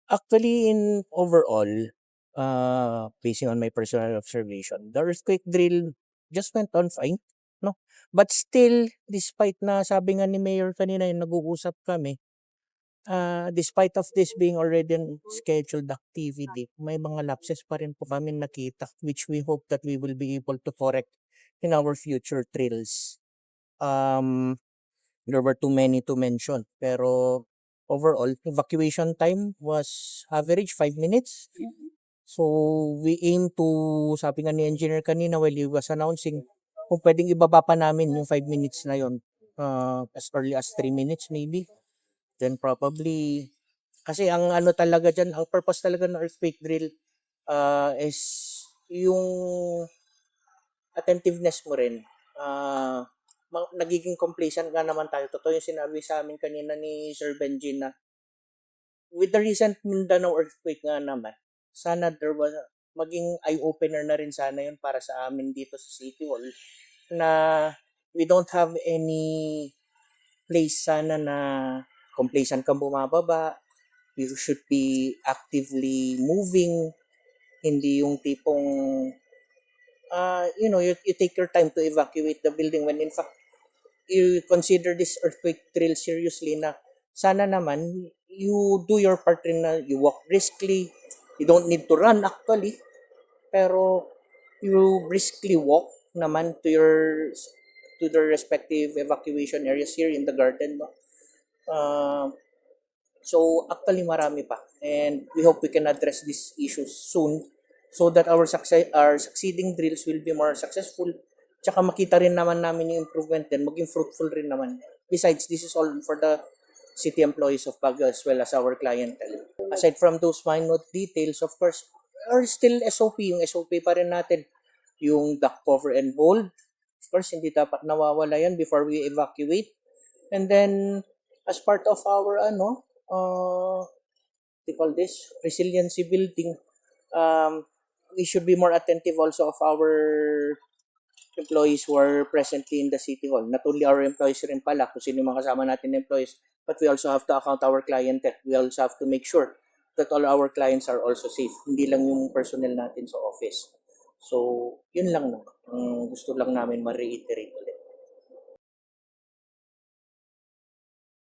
Actually, in overall, basing on my personal observation, the earthquake drill just went on fine, no? But still, despite na sabi nga ni Mayor kanina yung nag-uusap kami, despite of this being already an scheduled activity, may mga lapses pa rin po kami nakita which we hope that we will be able to correct in our future drills. There were too many to mention, pero overall, evacuation time was average 5 minutes. So, we aim to, sabi nga ni engineer kanina while he was announcing, kung pwedeng ibaba pa namin yung 5 minutes na yon, as early as 3 minutes maybe. Then probably, kasi ang ano talaga dyan, ang purpose talaga ng earthquake drill is yung attentiveness mo rin. Nagiging complacent nga naman tayo. Totoo yung sinabi sa amin kanina ni Sir Benji na with the recent Mindanao earthquake nga naman, sana there was maging eye-opener na rin sana yun para sa amin dito sa City Hall na we don't have any place sana na complacent kang bumababa. You should be actively moving, hindi yung tipong you take your time to evacuate the building when in fact you consider this earthquake drill seriously na sana naman you do your part rin na you walk briskly. You don't need to run actually, pero you briskly walk naman to the respective evacuation areas here in the garden, no? So actually marami pa, and we hope we can address these issues soon so that our succeeding drills will be more successful. Tsaka makita rin naman namin yung improvement din, maging fruitful rin naman. Besides, this is all for the city employees of Baguio as well as our clientele. Aside from those minor details, of course, are still SOP. Yung SOP pa rin natin. Yung duct cover and hold. Of course, hindi dapat nawawala yan before we evacuate. And then, as part of our, they call this, resiliency building, we should be more attentive also of our employees who are presently in the City Hall. Not only our employees rin pala, kung sino yung mga kasama natin na employees, but we also have to account our clientele. We also have to make sure that all our clients are also safe. Hindi lang yung personnel natin sa office. So, yun lang naman. Gusto lang namin ma-reiterate.